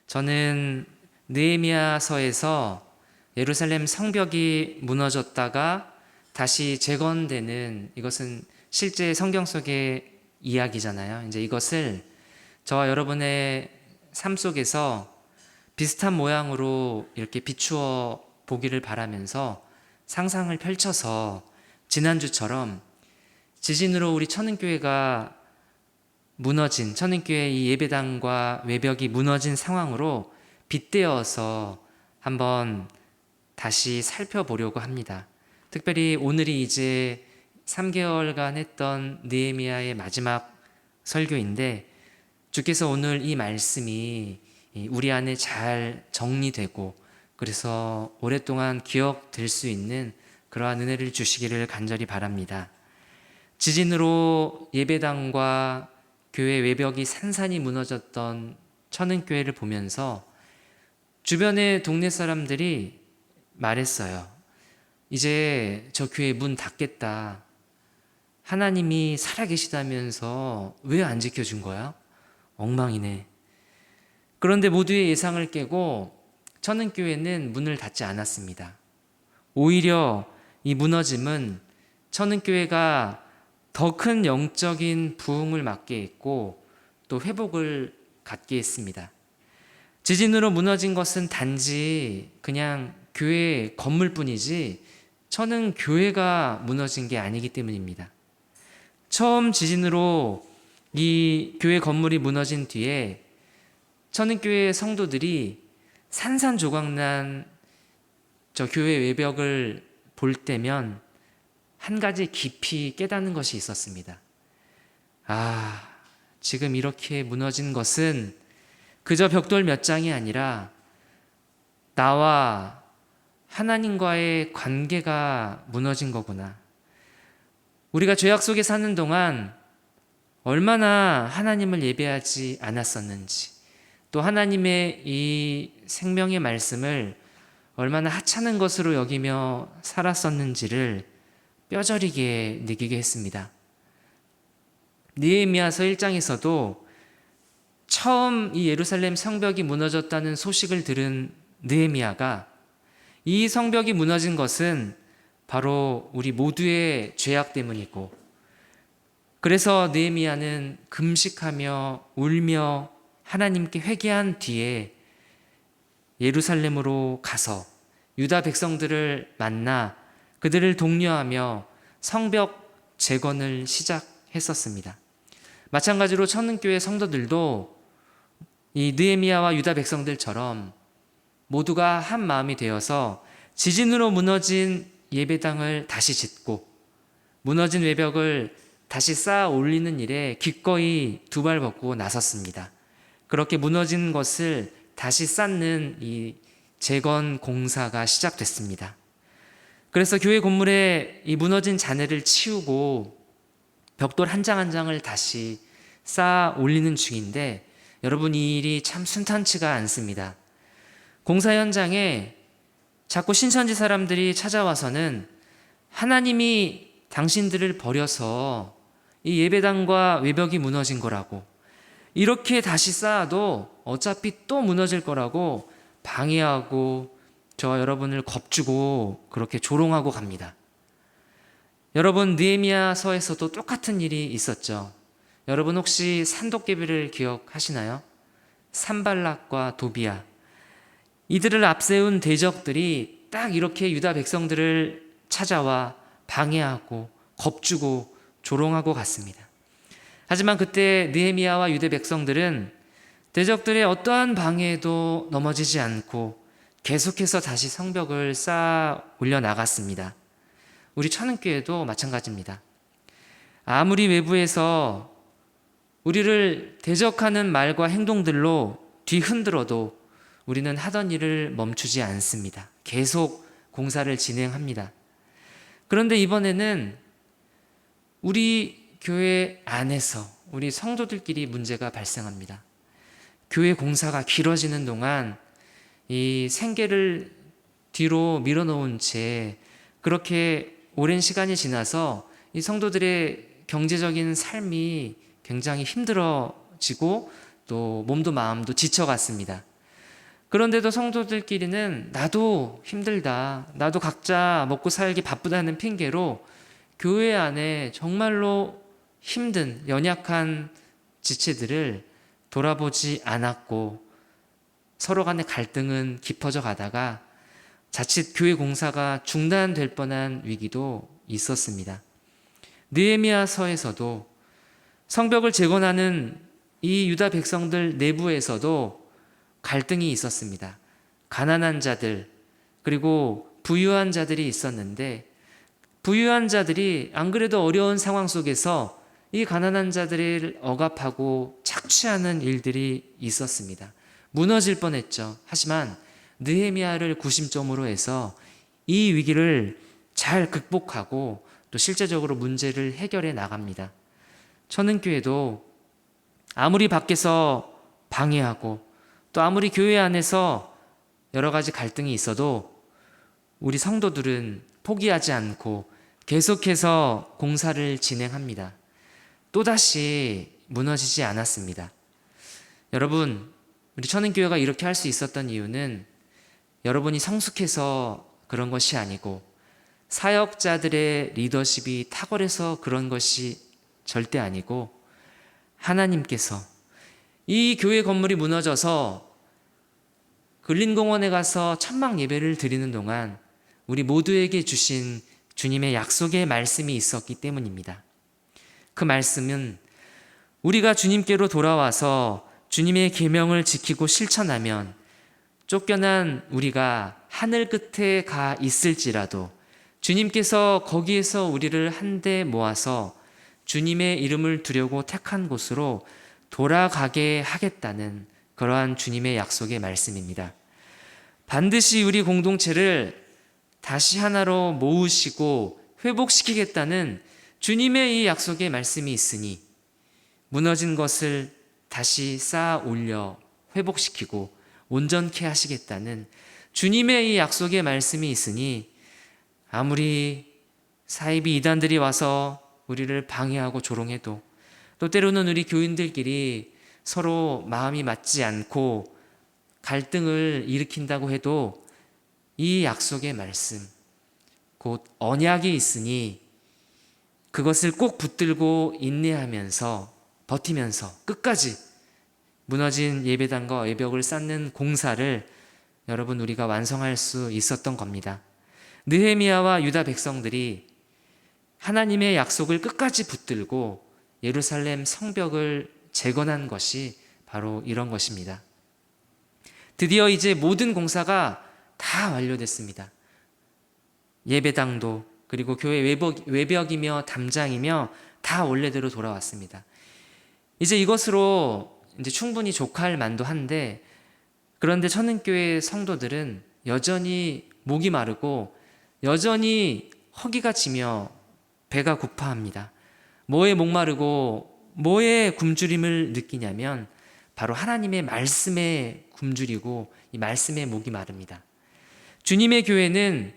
저는 느헤미야서에서 예루살렘 성벽이 무너졌다가 다시 재건되는, 이것은 실제 성경 속의 이야기잖아요. 이제 이것을 저와 여러분의 삶 속에서 비슷한 모양으로 이렇게 비추어 보기를 바라면서 상상을 펼쳐서 지난주처럼 지진으로 우리 천은교회가 무너진, 천은교회 이 예배당과 외벽이 무너진 상황으로 빗대어서 한번 다시 살펴보려고 합니다. 특별히 오늘이 이제 3개월간 했던 느헤미야의 마지막 설교인데, 주께서 오늘 이 말씀이 우리 안에 잘 정리되고 그래서 오랫동안 기억될 수 있는 그러한 은혜를 주시기를 간절히 바랍니다. 지진으로 예배당과 교회 외벽이 산산이 무너졌던 천은교회를 보면서 주변의 동네 사람들이 말했어요. 이제 저 교회 문 닫겠다. 하나님이 살아계시다면서 왜 안 지켜준 거야? 엉망이네. 그런데 모두의 예상을 깨고 천은교회는 문을 닫지 않았습니다. 오히려 이 무너짐은 천은교회가 더 큰 영적인 부흥을 맞게 했고 또 회복을 갖게 했습니다. 지진으로 무너진 것은 단지 그냥 교회 건물뿐이지 천은교회가 무너진 게 아니기 때문입니다. 처음 지진으로 이 교회 건물이 무너진 뒤에 천은교회 성도들이 산산조각난 저 교회 외벽을 볼 때면 한 가지 깊이 깨닫는 것이 있었습니다. 아, 지금 이렇게 무너진 것은 그저 벽돌 몇 장이 아니라 나와 하나님과의 관계가 무너진 거구나. 우리가 죄악 속에 사는 동안 얼마나 하나님을 예배하지 않았었는지, 또 하나님의 이 생명의 말씀을 얼마나 하찮은 것으로 여기며 살았었는지를 뼈저리게 느끼게 했습니다. 느헤미야서 1장에서도 처음 이 예루살렘 성벽이 무너졌다는 소식을 들은 느헤미야가 이 성벽이 무너진 것은 바로 우리 모두의 죄악 때문이고, 그래서 느헤미야는 금식하며 울며 하나님께 회개한 뒤에 예루살렘으로 가서 유다 백성들을 만나 그들을 독려하며 성벽 재건을 시작했었습니다. 마찬가지로 천은교회 성도들도 이 느헤미야와 유다 백성들처럼 모두가 한 마음이 되어서 지진으로 무너진 예배당을 다시 짓고 무너진 외벽을 다시 쌓아 올리는 일에 기꺼이 두 발 벗고 나섰습니다. 그렇게 무너진 것을 다시 쌓는 이 재건 공사가 시작됐습니다. 그래서 교회 건물에 이 무너진 잔해를 치우고 벽돌 한 장 한 장을 다시 쌓아 올리는 중인데, 여러분, 이 일이 참 순탄치가 않습니다. 공사 현장에 자꾸 신천지 사람들이 찾아와서는 하나님이 당신들을 버려서 이 예배당과 외벽이 무너진 거라고, 이렇게 다시 쌓아도 어차피 또 무너질 거라고 방해하고 저와 여러분을 겁주고 그렇게 조롱하고 갑니다. 여러분, 느헤미야서에서도 똑같은 일이 있었죠. 여러분 혹시 산도깨비를 기억하시나요? 산발락과 도비야, 이들을 앞세운 대적들이 딱 이렇게 유다 백성들을 찾아와 방해하고 겁주고 조롱하고 갔습니다. 하지만 그때 느헤미야와 유대 백성들은 대적들의 어떠한 방해에도 넘어지지 않고 계속해서 다시 성벽을 쌓아 올려나갔습니다. 우리 천은교회도 마찬가지입니다. 아무리 외부에서 우리를 대적하는 말과 행동들로 뒤흔들어도 우리는 하던 일을 멈추지 않습니다. 계속 공사를 진행합니다. 그런데 이번에는 우리 교회 안에서 우리 성도들끼리 문제가 발생합니다. 교회 공사가 길어지는 동안 이 생계를 뒤로 밀어놓은 채 그렇게 오랜 시간이 지나서 이 성도들의 경제적인 삶이 굉장히 힘들어지고 또 몸도 마음도 지쳐갔습니다. 그런데도 성도들끼리는 나도 힘들다, 나도 각자 먹고 살기 바쁘다는 핑계로 교회 안에 정말로 힘든 연약한 지체들을 돌아보지 않았고, 서로 간의 갈등은 깊어져 가다가 자칫 교회 공사가 중단될 뻔한 위기도 있었습니다. 느헤미야서에서도 성벽을 재건하는 이 유다 백성들 내부에서도 갈등이 있었습니다. 가난한 자들 그리고 부유한 자들이 있었는데, 부유한 자들이 안 그래도 어려운 상황 속에서 이 가난한 자들을 억압하고 착취하는 일들이 있었습니다. 무너질 뻔했죠. 하지만 느헤미야를 구심점으로 해서 이 위기를 잘 극복하고 또 실제적으로 문제를 해결해 나갑니다. 천은교회도 아무리 밖에서 방해하고 또 아무리 교회 안에서 여러 가지 갈등이 있어도 우리 성도들은 포기하지 않고 계속해서 공사를 진행합니다. 또다시 무너지지 않았습니다. 여러분, 우리 천은교회가 이렇게 할 수 있었던 이유는 여러분이 성숙해서 그런 것이 아니고 사역자들의 리더십이 탁월해서 그런 것이 절대 아니고, 하나님께서 이 교회 건물이 무너져서 근린공원에 가서 천막 예배를 드리는 동안 우리 모두에게 주신 주님의 약속의 말씀이 있었기 때문입니다. 그 말씀은 우리가 주님께로 돌아와서 주님의 계명을 지키고 실천하면 쫓겨난 우리가 하늘 끝에 가 있을지라도 주님께서 거기에서 우리를 한데 모아서 주님의 이름을 두려고 택한 곳으로 돌아가게 하겠다는 그러한 주님의 약속의 말씀입니다. 반드시 우리 공동체를 다시 하나로 모으시고 회복시키겠다는 주님의 이 약속의 말씀이 있으니 무너진 것을 다시 쌓아 올려 회복시키고 온전케 하시겠다는 주님의 이 약속의 말씀이 있으니, 아무리 사이비 이단들이 와서 우리를 방해하고 조롱해도, 또 때로는 우리 교인들끼리 서로 마음이 맞지 않고 갈등을 일으킨다고 해도 이 약속의 말씀, 곧 언약이 있으니 그것을 꼭 붙들고 인내하면서 버티면서 끝까지 무너진 예배당과 외벽을 쌓는 공사를 여러분 우리가 완성할 수 있었던 겁니다. 느헤미야와 유다 백성들이 하나님의 약속을 끝까지 붙들고 예루살렘 성벽을 재건한 것이 바로 이런 것입니다. 드디어 이제 모든 공사가 다 완료됐습니다. 예배당도 그리고 교회 외벽이며 담장이며 다 원래대로 돌아왔습니다. 이제 이것으로 이제 충분히 족할 만도 한데, 그런데 천은교회 성도들은 여전히 목이 마르고 여전히 허기가 지며 배가 고파합니다. 뭐에 목마르고 뭐에 굶주림을 느끼냐면 바로 하나님의 말씀에 굶주리고 이 말씀에 목이 마릅니다. 주님의 교회는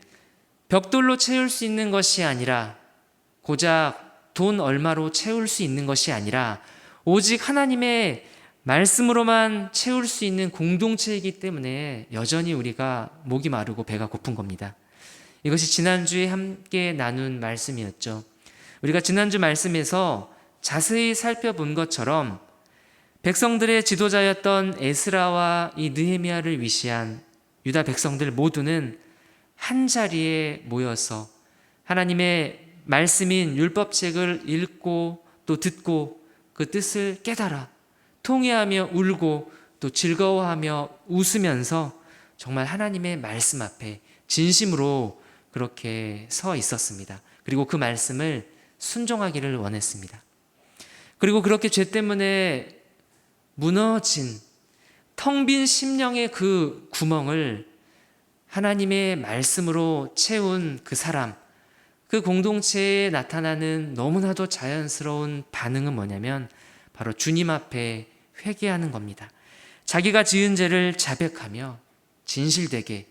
벽돌로 채울 수 있는 것이 아니라, 고작 돈 얼마로 채울 수 있는 것이 아니라 오직 하나님의 말씀으로만 채울 수 있는 공동체이기 때문에 여전히 우리가 목이 마르고 배가 고픈 겁니다. 이것이 지난주에 함께 나눈 말씀이었죠. 우리가 지난주 말씀에서 자세히 살펴본 것처럼 백성들의 지도자였던 에스라와 이 느헤미야를 위시한 유다 백성들 모두는 한 자리에 모여서 하나님의 말씀인 율법책을 읽고 또 듣고 그 뜻을 깨달아 통회하며 울고 또 즐거워하며 웃으면서 정말 하나님의 말씀 앞에 진심으로 그렇게 서 있었습니다. 그리고 그 말씀을 순종하기를 원했습니다. 그리고 그렇게 죄 때문에 무너진 텅 빈 심령의 그 구멍을 하나님의 말씀으로 채운 그 사람, 그 공동체에 나타나는 너무나도 자연스러운 반응은 뭐냐면 바로 주님 앞에 회개하는 겁니다. 자기가 지은 죄를 자백하며 진실되게,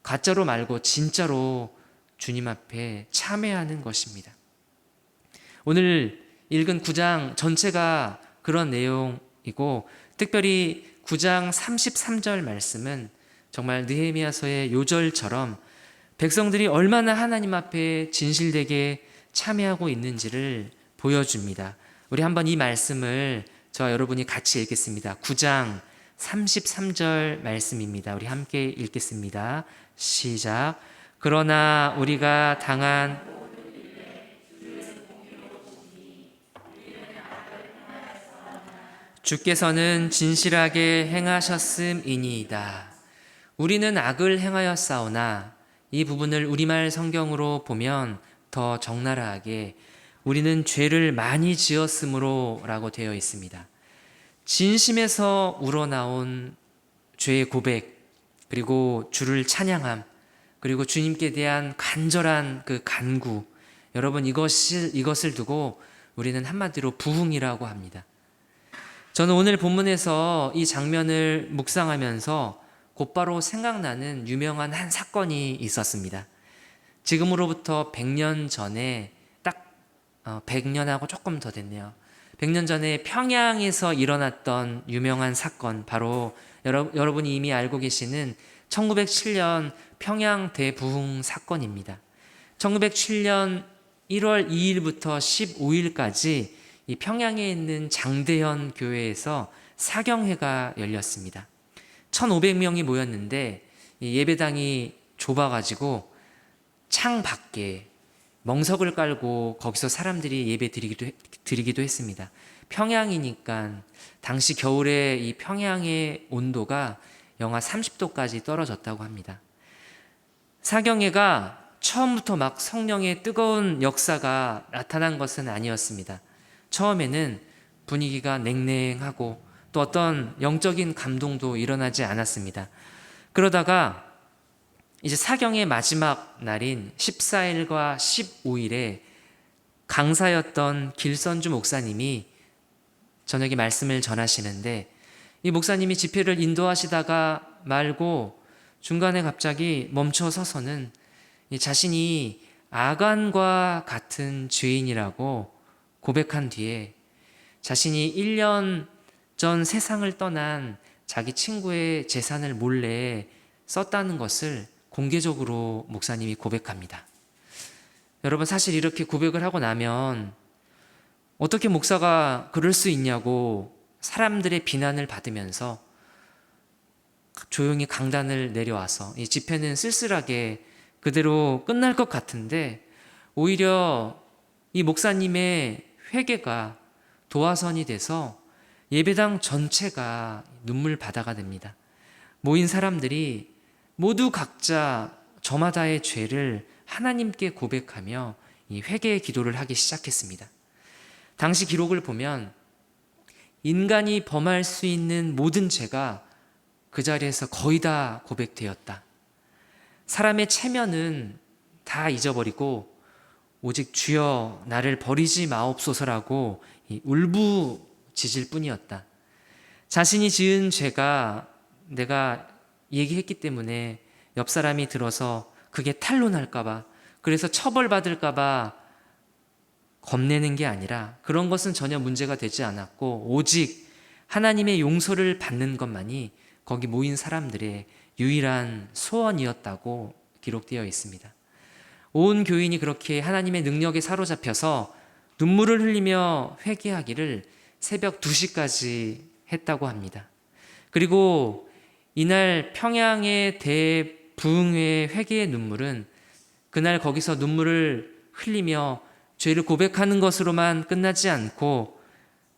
가짜로 말고 진짜로 주님 앞에 참회하는 것입니다. 오늘 읽은 9장 전체가 그런 내용이고, 특별히 9장 33절 말씀은 정말 느헤미야서의 요절처럼 백성들이 얼마나 하나님 앞에 진실되게 참여하고 있는지를 보여줍니다. 우리 한번 이 말씀을 저와 여러분이 같이 읽겠습니다. 9장 33절 말씀입니다. 우리 함께 읽겠습니다. 시작. 그러나 우리가 당한 주께서는 진실하게 행하셨음이니이다. 우리는 악을 행하였사오나, 이 부분을 우리말 성경으로 보면 더 적나라하게 우리는 죄를 많이 지었으므로 라고 되어 있습니다. 진심에서 우러나온 죄의 고백, 그리고 주를 찬양함, 그리고 주님께 대한 간절한 그 간구, 여러분 이것을 두고 우리는 한마디로 부흥이라고 합니다. 저는 오늘 본문에서 이 장면을 묵상하면서 곧바로 생각나는 유명한 한 사건이 있었습니다. 지금으로부터 100년 전에 딱 100년하고 조금 더 됐네요. 100년 전에 평양에서 일어났던 유명한 사건, 바로 여러분이 이미 알고 계시는 1907년 평양 대부흥 사건입니다. 1907년 1월 2일부터 15일까지 이 평양에 있는 장대현 교회에서 사경회가 열렸습니다. 1,500명이 모였는데 예배당이 좁아가지고 창 밖에 멍석을 깔고 거기서 사람들이 예배 드리기도 했습니다. 평양이니까 당시 겨울에 이 평양의 온도가 영하 30도까지 떨어졌다고 합니다. 사경회가 처음부터 막 성령의 뜨거운 역사가 나타난 것은 아니었습니다. 처음에는 분위기가 냉랭하고 또 어떤 영적인 감동도 일어나지 않았습니다. 그러다가 이제 사경의 마지막 날인 14일과 15일에 강사였던 길선주 목사님이 저녁에 말씀을 전하시는데, 이 목사님이 집회를 인도하시다가 말고 중간에 갑자기 멈춰 서서는 자신이 아간과 같은 죄인이라고 고백한 뒤에 자신이 1년 전 세상을 떠난 자기 친구의 재산을 몰래 썼다는 것을 공개적으로 목사님이 고백합니다. 여러분, 사실 이렇게 고백을 하고 나면 어떻게 목사가 그럴 수 있냐고 사람들의 비난을 받으면서 조용히 강단을 내려와서 이 집회는 쓸쓸하게 그대로 끝날 것 같은데, 오히려 이 목사님의 회개가 도화선이 돼서 예배당 전체가 눈물 바다가 됩니다. 모인 사람들이 모두 각자 저마다의 죄를 하나님께 고백하며 이 회개의 기도를 하기 시작했습니다. 당시 기록을 보면 인간이 범할 수 있는 모든 죄가 그 자리에서 거의 다 고백되었다. 사람의 체면은 다 잊어버리고 오직 주여 나를 버리지 마옵소서라고 울부짖을 뿐이었다. 자신이 지은 죄가 내가 얘기했기 때문에 옆 사람이 들어서 그게 탄로날까봐, 그래서 처벌받을까봐 겁내는 게 아니라 그런 것은 전혀 문제가 되지 않았고, 오직 하나님의 용서를 받는 것만이 거기 모인 사람들의 유일한 소원이었다고 기록되어 있습니다. 온 교인이 그렇게 하나님의 능력에 사로잡혀서 눈물을 흘리며 회개하기를 새벽 2시까지 했다고 합니다. 그리고 이날 평양의 대부흥회 회개의 눈물은 그날 거기서 눈물을 흘리며 죄를 고백하는 것으로만 끝나지 않고,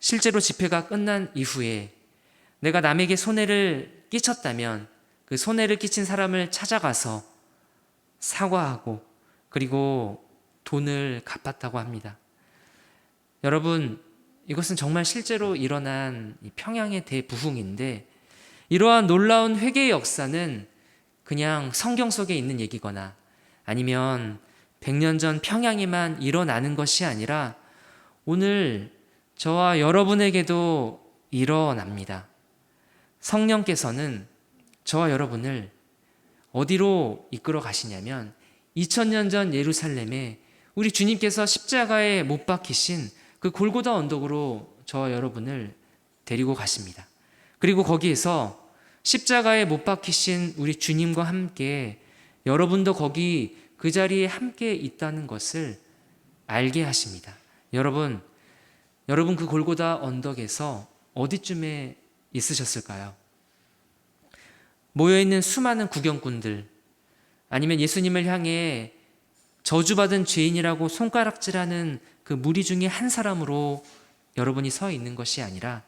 실제로 집회가 끝난 이후에 내가 남에게 손해를 끼쳤다면 그 손해를 끼친 사람을 찾아가서 사과하고 그리고 돈을 갚았다고 합니다. 여러분, 이것은 정말 실제로 일어난 평양의 대부흥인데, 이러한 놀라운 회개의 역사는 그냥 성경 속에 있는 얘기거나 아니면 100년 전 평양에만 일어나는 것이 아니라 오늘 저와 여러분에게도 일어납니다. 성령께서는 저와 여러분을 어디로 이끌어 가시냐면 2000년 전 예루살렘에 우리 주님께서 십자가에 못 박히신 그 골고다 언덕으로 저와 여러분을 데리고 가십니다. 그리고 거기에서 십자가에 못 박히신 우리 주님과 함께 여러분도 거기 그 자리에 함께 있다는 것을 알게 하십니다. 여러분 그 골고다 언덕에서 어디쯤에 있으셨을까요? 모여있는 수많은 구경꾼들, 아니면 예수님을 향해 저주받은 죄인이라고 손가락질하는 그 무리 중에 한 사람으로 여러분이 서 있는 것이 아니라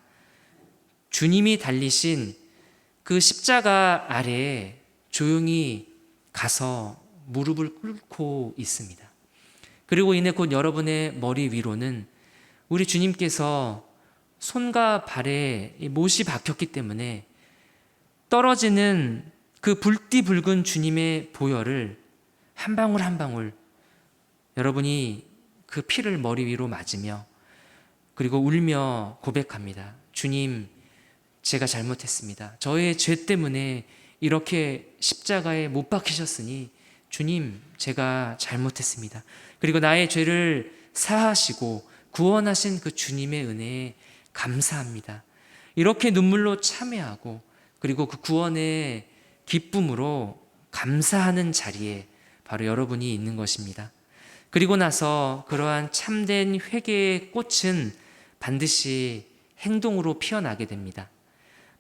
주님이 달리신 그 십자가 아래에 조용히 가서 무릎을 꿇고 있습니다. 그리고 이내 곧 여러분의 머리 위로는 우리 주님께서 손과 발에 못이 박혔기 때문에 떨어지는 그 불띠 붉은 주님의 보혈을 한 방울 한 방울 여러분이 그 피를 머리 위로 맞으며 그리고 울며 고백합니다. 주님, 제가 잘못했습니다. 저의 죄 때문에 이렇게 십자가에 못 박히셨으니 주님, 제가 잘못했습니다. 그리고 나의 죄를 사하시고 구원하신 그 주님의 은혜에 감사합니다. 이렇게 눈물로 참회하고 그리고 그 구원의 기쁨으로 감사하는 자리에 바로 여러분이 있는 것입니다. 그리고 나서 그러한 참된 회개의 꽃은 반드시 행동으로 피어나게 됩니다.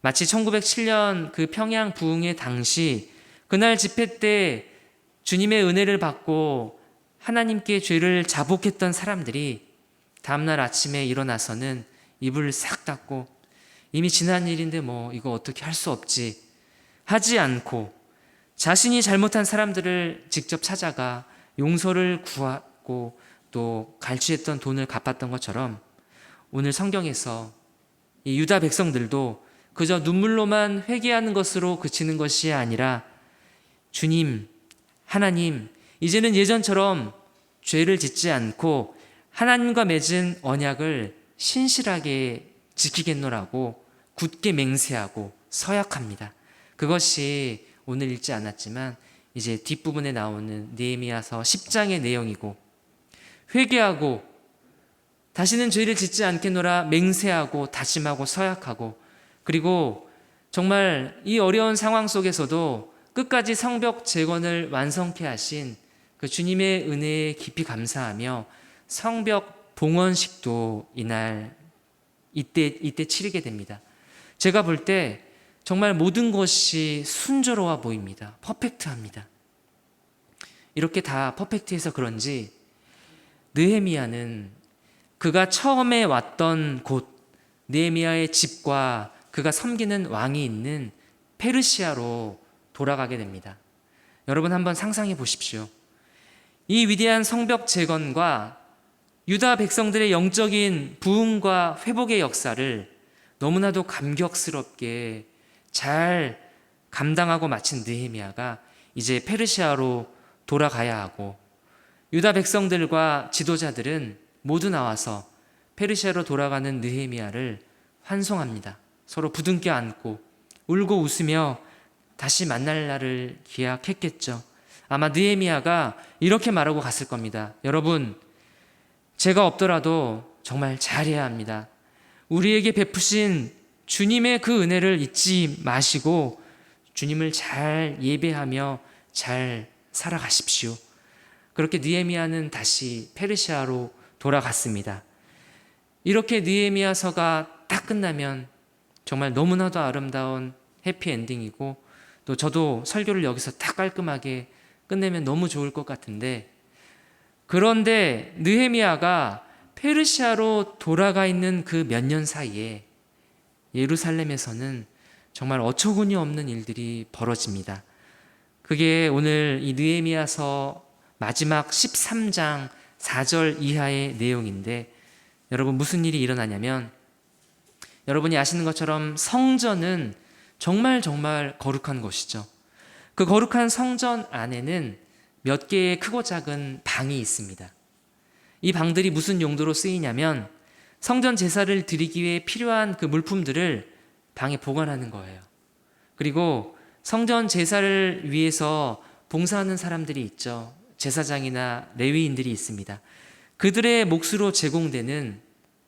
마치 1907년 그 평양 부흥회 당시 그날 집회 때 주님의 은혜를 받고 하나님께 죄를 자복했던 사람들이 다음날 아침에 일어나서는 이불을 싹 닦고 이미 지난 일인데 뭐 이거 어떻게 할 수 없지 하지 않고 자신이 잘못한 사람들을 직접 찾아가 용서를 구하고 또 갈취했던 돈을 갚았던 것처럼 오늘 성경에서 이 유다 백성들도 그저 눈물로만 회개하는 것으로 그치는 것이 아니라 주님, 하나님, 이제는 예전처럼 죄를 짓지 않고 하나님과 맺은 언약을 신실하게 지키겠노라고 굳게 맹세하고 서약합니다. 그것이 오늘 읽지 않았지만 이제 뒷부분에 나오는 느헤미야서 10장의 내용이고 회개하고 다시는 죄를 짓지 않겠노라 맹세하고 다짐하고 서약하고 그리고 정말 이 어려운 상황 속에서도 끝까지 성벽 재건을 완성케 하신 그 주님의 은혜에 깊이 감사하며 성벽 봉헌식도 이때 치르게 됩니다. 제가 볼 때 정말 모든 것이 순조로워 보입니다. 퍼펙트합니다. 이렇게 다 퍼펙트해서 그런지 느헤미야는 그가 처음에 왔던 곳 느헤미야의 집과 그가 섬기는 왕이 있는 페르시아로 돌아가게 됩니다. 여러분 한번 상상해 보십시오. 이 위대한 성벽 재건과 유다 백성들의 영적인 부흥과 회복의 역사를 너무나도 감격스럽게 잘 감당하고 마친 느헤미야가 이제 페르시아로 돌아가야 하고 유다 백성들과 지도자들은 모두 나와서 페르시아로 돌아가는 느헤미야를 환송합니다. 서로 부둥켜 안고 울고 웃으며 다시 만날 날을 기약했겠죠. 아마 느헤미야가 이렇게 말하고 갔을 겁니다. 여러분, 제가 없더라도 정말 잘해야 합니다. 우리에게 베푸신 주님의 그 은혜를 잊지 마시고 주님을 잘 예배하며 잘 살아가십시오. 그렇게 느헤미야는 다시 페르시아로 돌아갔습니다. 이렇게 느헤미야서가 딱 끝나면 정말 너무나도 아름다운 해피엔딩이고 또 저도 설교를 여기서 딱 깔끔하게 끝내면 너무 좋을 것 같은데 그런데 느헤미야가 페르시아로 돌아가 있는 그 몇 년 사이에 예루살렘에서는 정말 어처구니 없는 일들이 벌어집니다. 그게 오늘 이 느헤미야서 마지막 13장 4절 이하의 내용인데 여러분 무슨 일이 일어나냐면 여러분이 아시는 것처럼 성전은 정말 거룩한 곳이죠. 그 거룩한 성전 안에는 몇 개의 크고 작은 방이 있습니다. 이 방들이 무슨 용도로 쓰이냐면 성전 제사를 드리기 위해 필요한 그 물품들을 방에 보관하는 거예요. 그리고 성전 제사를 위해서 봉사하는 사람들이 있죠. 제사장이나 레위인들이 있습니다. 그들의 몫으로 제공되는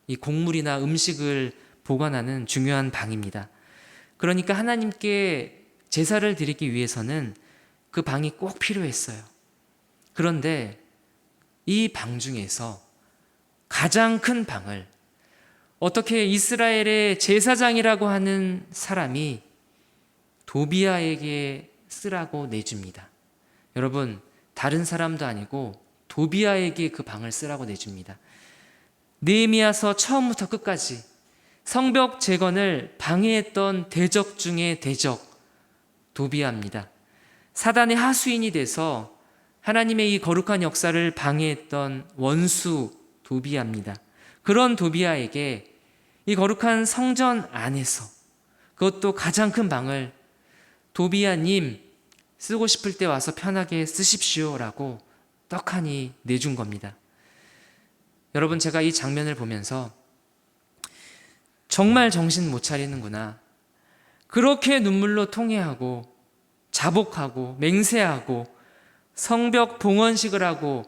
이 곡물이나 음식을 보관하는 중요한 방입니다. 그러니까 하나님께 제사를 드리기 위해서는 그 방이 꼭 필요했어요. 그런데 이 방 중에서 가장 큰 방을 어떻게 이스라엘의 제사장이라고 하는 사람이 도비아에게 쓰라고 내줍니다. 여러분, 다른 사람도 아니고 도비아에게 그 방을 쓰라고 내줍니다. 느헤미야서 처음부터 끝까지 성벽 재건을 방해했던 대적 중에 대적 도비아입니다. 사단의 하수인이 돼서 하나님의 이 거룩한 역사를 방해했던 원수 도비아입니다. 그런 도비아에게 이 거룩한 성전 안에서, 그것도 가장 큰 방을 도비아님 쓰고 싶을 때 와서 편하게 쓰십시오라고 떡하니 내준 겁니다. 여러분, 제가 이 장면을 보면서 정말 정신 못 차리는구나. 그렇게 눈물로 통회하고 자복하고 맹세하고 성벽 봉헌식을 하고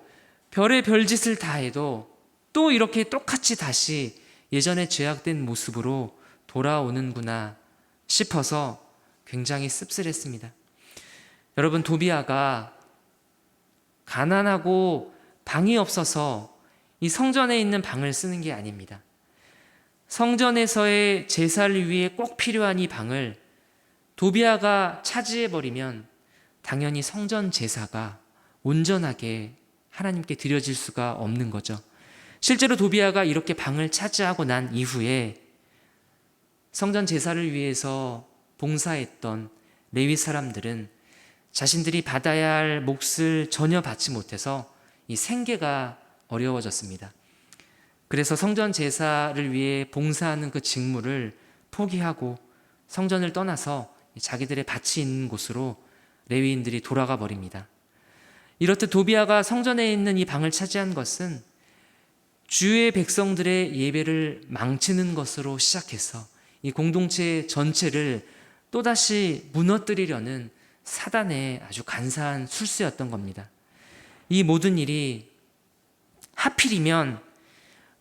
별의 별짓을 다 해도 또 이렇게 똑같이 다시 예전에 죄악된 모습으로 돌아오는구나 싶어서 굉장히 씁쓸했습니다. 여러분, 도비아가 가난하고 방이 없어서 이 성전에 있는 방을 쓰는 게 아닙니다. 성전에서의 제사를 위해 꼭 필요한 이 방을 도비아가 차지해버리면 당연히 성전 제사가 온전하게 하나님께 드려질 수가 없는 거죠. 실제로 도비아가 이렇게 방을 차지하고 난 이후에 성전 제사를 위해서 봉사했던 레위 사람들은 자신들이 받아야 할 몫을 전혀 받지 못해서 이 생계가 어려워졌습니다. 그래서 성전 제사를 위해 봉사하는 그 직무를 포기하고 성전을 떠나서 자기들의 밭이 있는 곳으로 레위인들이 돌아가 버립니다. 이렇듯 도비아가 성전에 있는 이 방을 차지한 것은 주의 백성들의 예배를 망치는 것으로 시작해서 이 공동체 전체를 또다시 무너뜨리려는 사단의 아주 간사한 술수였던 겁니다. 이 모든 일이 하필이면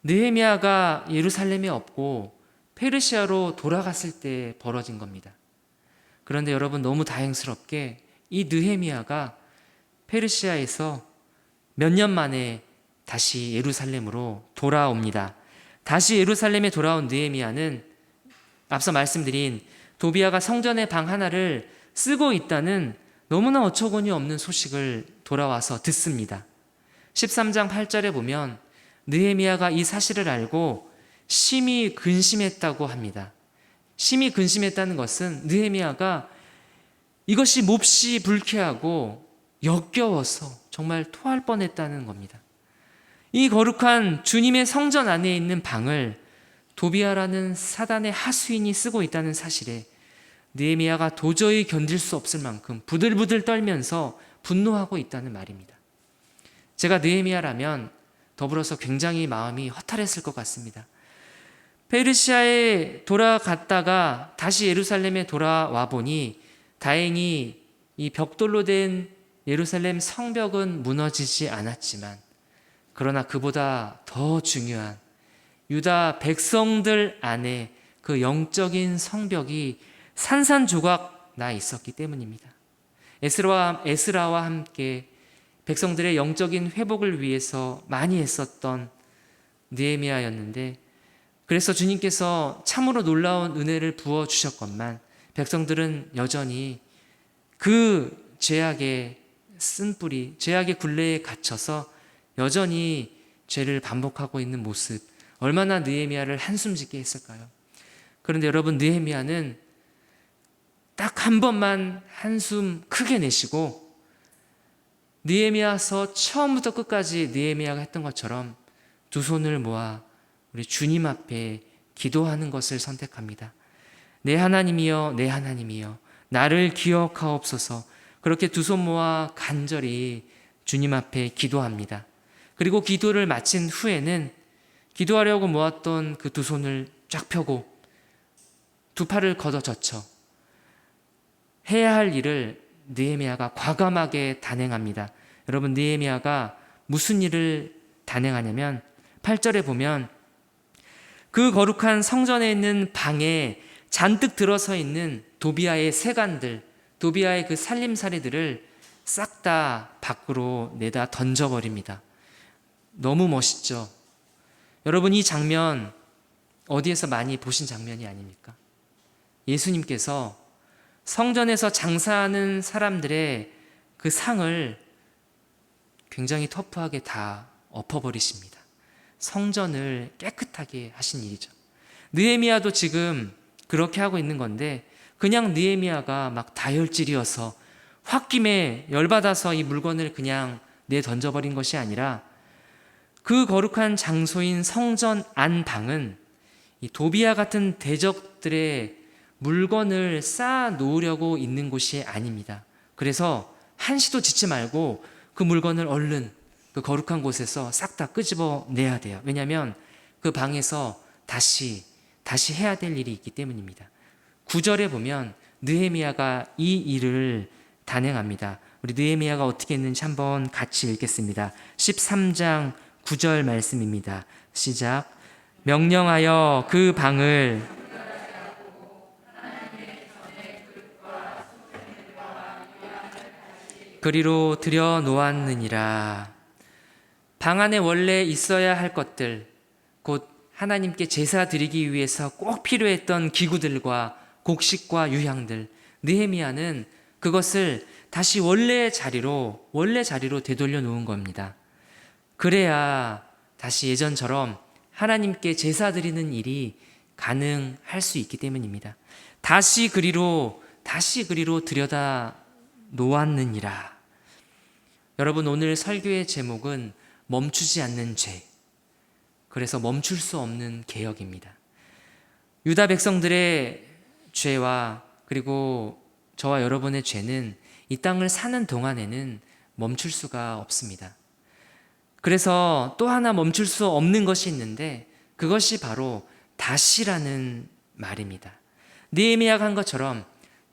느헤미야가 예루살렘에 없고 페르시아로 돌아갔을 때 벌어진 겁니다. 그런데 여러분, 너무 다행스럽게 이 느헤미야가 페르시아에서 몇 년 만에 다시 예루살렘으로 돌아옵니다. 다시 예루살렘에 돌아온 느헤미야는 앞서 말씀드린 도비아가 성전의 방 하나를 쓰고 있다는 너무나 어처구니 없는 소식을 돌아와서 듣습니다. 13장 8절에 보면 느헤미야가 이 사실을 알고 심히 근심했다고 합니다. 심히 근심했다는 것은 느헤미야가 이것이 몹시 불쾌하고 역겨워서 정말 토할 뻔했다는 겁니다. 이 거룩한 주님의 성전 안에 있는 방을 도비아라는 사단의 하수인이 쓰고 있다는 사실에 느헤미야가 도저히 견딜 수 없을 만큼 부들부들 떨면서 분노하고 있다는 말입니다. 제가 느헤미야라면 더불어서 굉장히 마음이 허탈했을 것 같습니다. 페르시아에 돌아갔다가 다시 예루살렘에 돌아와 보니 다행히 이 벽돌로 된 예루살렘 성벽은 무너지지 않았지만, 그러나 그보다 더 중요한 유다 백성들 안에 그 영적인 성벽이 산산조각 나 있었기 때문입니다. 에스라와 함께 백성들의 영적인 회복을 위해서 많이 애썼던 느헤미야였는데, 그래서 주님께서 참으로 놀라운 은혜를 부어주셨건만 백성들은 여전히 그 죄악의 쓴뿌리, 죄악의 굴레에 갇혀서 여전히 죄를 반복하고 있는 모습, 얼마나 느헤미야를 한숨 짓게 했을까요? 그런데 여러분, 느헤미야는 딱 한 번만 한숨 크게 내쉬고 느헤미야서 처음부터 끝까지 느헤미야가 했던 것처럼 두 손을 모아 우리 주님 앞에 기도하는 것을 선택합니다. 내 하나님이여, 내 하나님이여, 나를 기억하옵소서. 그렇게 두 손 모아 간절히 주님 앞에 기도합니다. 그리고 기도를 마친 후에는 기도하려고 모았던 그 두 손을 쫙 펴고 두 팔을 걷어 젖혀 해야 할 일을 느헤미야가 과감하게 단행합니다. 여러분, 느헤미야가 무슨 일을 단행하냐면 8절에 보면 그 거룩한 성전에 있는 방에 잔뜩 들어서 있는 도비아의 세간들, 도비아의 그 살림살이들을 싹 다 밖으로 내다 던져버립니다. 너무 멋있죠? 여러분, 이 장면 어디에서 많이 보신 장면이 아닙니까? 예수님께서 성전에서 장사하는 사람들의 그 상을 굉장히 터프하게 다 엎어버리십니다. 성전을 깨끗하게 하신 일이죠. 느헤미야도 지금 그렇게 하고 있는 건데, 그냥 느헤미야가 막 다혈질이어서 홧김에 열받아서 이 물건을 그냥 내던져버린 것이 아니라, 그 거룩한 장소인 성전 안 방은 이 도비아 같은 대적들의 물건을 쌓아 놓으려고 있는 곳이 아닙니다. 그래서 한시도 짓지 말고 그 물건을 얼른 그 거룩한 곳에서 싹 다 끄집어 내야 돼요. 왜냐하면 그 방에서 다시 해야 될 일이 있기 때문입니다. 9절에 보면 느헤미야가 이 일을 단행합니다. 우리 느헤미야가 어떻게 했는지 한번 같이 읽겠습니다. 13장 9절 말씀입니다. 시작. 명령하여 그 방을 그리로 들여 놓았느니라. 방 안에 원래 있어야 할 것들, 곧 하나님께 제사 드리기 위해서 꼭 필요했던 기구들과 곡식과 유향들, 느헤미야는 그것을 다시 원래 자리로 되돌려 놓은 겁니다. 그래야 다시 예전처럼 하나님께 제사 드리는 일이 가능할 수 있기 때문입니다. 다시 그리로 들여다 놓았느니라. 여러분, 오늘 설교의 제목은 멈추지 않는 죄, 그래서 멈출 수 없는 개혁입니다. 유다 백성들의 죄와 그리고 저와 여러분의 죄는 이 땅을 사는 동안에는 멈출 수가 없습니다. 그래서 또 하나 멈출 수 없는 것이 있는데, 그것이 바로 다시라는 말입니다. 느헤미야가 한 것처럼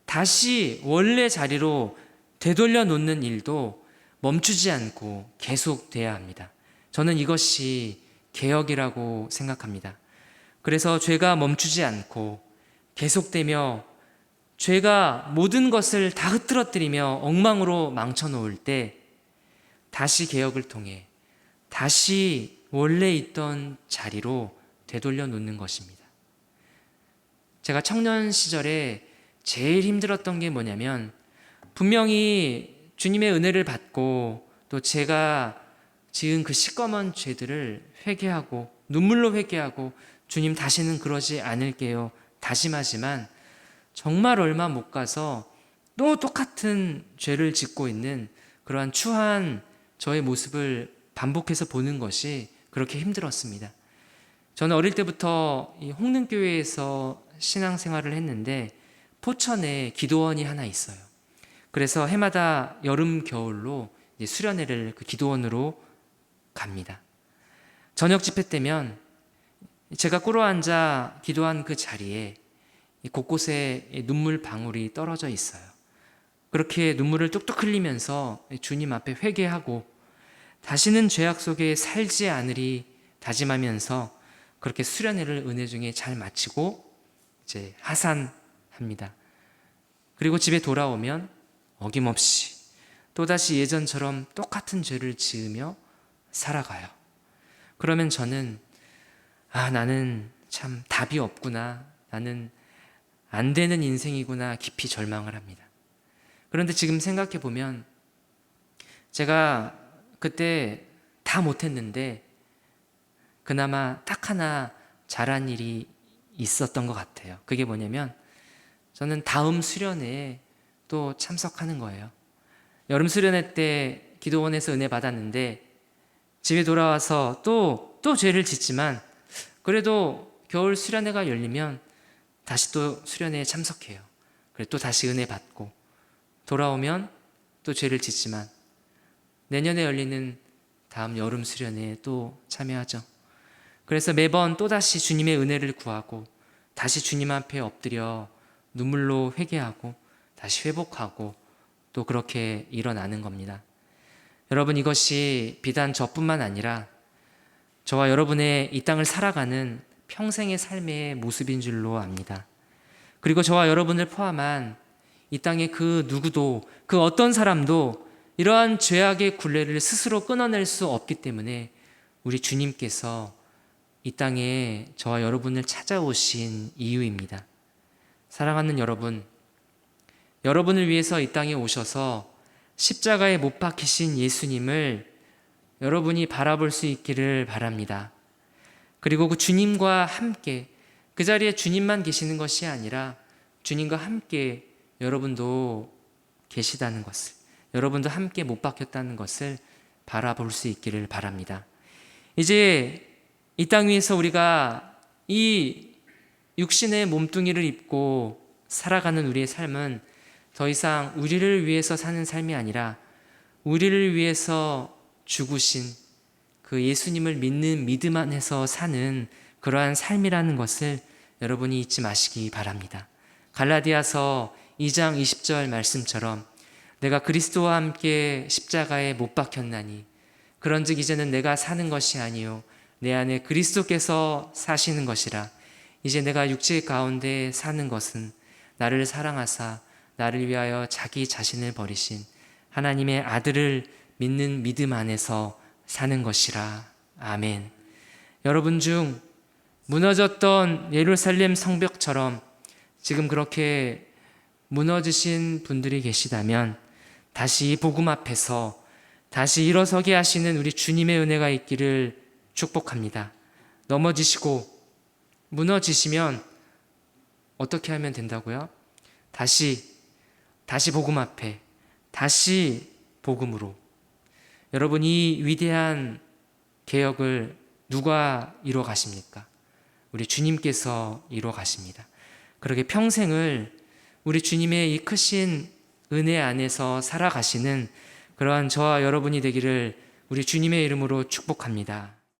다시 원래 자리로 되돌려 놓는 일도 멈추지 않고 계속돼야 합니다. 저는 이것이 개혁이라고 생각합니다. 그래서 죄가 멈추지 않고 계속되며 죄가 모든 것을 다 흐트러뜨리며 엉망으로 망쳐놓을 때 다시 개혁을 통해 다시 원래 있던 자리로 되돌려 놓는 것입니다. 제가 청년 시절에 제일 힘들었던 게 뭐냐면, 분명히 주님의 은혜를 받고 또 제가 지은 그 시꺼먼 죄들을 회개하고 눈물로 회개하고 주님 다시는 그러지 않을게요 다짐하지만, 정말 얼마 못 가서 또 똑같은 죄를 짓고 있는 그러한 추한 저의 모습을 반복해서 보는 것이 그렇게 힘들었습니다. 저는 어릴 때부터 이 홍능교회에서 신앙생활을 했는데, 포천에 기도원이 하나 있어요. 그래서 해마다 여름 겨울로 수련회를 그 기도원으로 갑니다. 저녁 집회 때면 제가 꿇어앉아 기도한 그 자리에 곳곳에 눈물 방울이 떨어져 있어요. 그렇게 눈물을 뚝뚝 흘리면서 주님 앞에 회개하고 다시는 죄악 속에 살지 않으리 다짐하면서 그렇게 수련회를 은혜 중에 잘 마치고 이제 하산합니다. 그리고 집에 돌아오면 어김없이 또다시 예전처럼 똑같은 죄를 지으며 살아가요. 그러면 저는 나는 참 답이 없구나, 나는 안 되는 인생이구나 깊이 절망을 합니다. 그런데 지금 생각해 보면 제가 그때 다 못했는데 그나마 딱 하나 잘한 일이 있었던 것 같아요. 그게 뭐냐면, 저는 다음 수련회에 또 참석하는 거예요. 여름 수련회 때 기도원에서 은혜 받았는데 집에 돌아와서 또 죄를 짓지만, 그래도 겨울 수련회가 열리면 다시 또 수련회에 참석해요. 그래 또 다시 은혜 받고 돌아오면 또 죄를 짓지만 내년에 열리는 다음 여름 수련회에 또 참여하죠. 그래서 매번 또다시 주님의 은혜를 구하고 다시 주님 앞에 엎드려 눈물로 회개하고 다시 회복하고 또 그렇게 일어나는 겁니다. 여러분, 이것이 비단 저뿐만 아니라 저와 여러분의 이 땅을 살아가는 평생의 삶의 모습인 줄로 압니다. 그리고 저와 여러분을 포함한 이 땅의 그 누구도, 그 어떤 사람도 이러한 죄악의 굴레를 스스로 끊어낼 수 없기 때문에 우리 주님께서 이 땅에 저와 여러분을 찾아오신 이유입니다. 사랑하는 여러분, 여러분을 위해서 이 땅에 오셔서 십자가에 못 박히신 예수님을 여러분이 바라볼 수 있기를 바랍니다. 그리고 그 주님과 함께, 그 자리에 주님만 계시는 것이 아니라 주님과 함께 여러분도 계시다는 것을, 여러분도 함께 못 박혔다는 것을 바라볼 수 있기를 바랍니다. 이제 이 땅 위에서 우리가 이 육신의 몸뚱이를 입고 살아가는 우리의 삶은 더 이상 우리를 위해서 사는 삶이 아니라 우리를 위해서 죽으신 그 예수님을 믿는 믿음 안에서 사는 그러한 삶이라는 것을 여러분이 잊지 마시기 바랍니다. 갈라디아서 2장 20절 말씀처럼 내가 그리스도와 함께 십자가에 못 박혔나니 그런즉 이제는 내가 사는 것이 아니요 내 안에 그리스도께서 사시는 것이라. 이제 내가 육체 가운데 사는 것은 나를 사랑하사 나를 위하여 자기 자신을 버리신 하나님의 아들을 믿는 믿음 안에서 사는 것이라. 아멘. 여러분 중 무너졌던 예루살렘 성벽처럼 지금 그렇게 무너지신 분들이 계시다면 다시 복음 앞에서 다시 일어서게 하시는 우리 주님의 은혜가 있기를 축복합니다. 넘어지시고 무너지시면 어떻게 하면 된다고요? 다시 복음 앞에, 다시 복음으로. 여러분, 이 위대한 개혁을 누가 이루어 가십니까? 우리 주님께서 이루어 가십니다. 그렇게 평생을 우리 주님의 이 크신 은혜 안에서 살아가시는 그러한 저와 여러분이 되기를 우리 주님의 이름으로 축복합니다.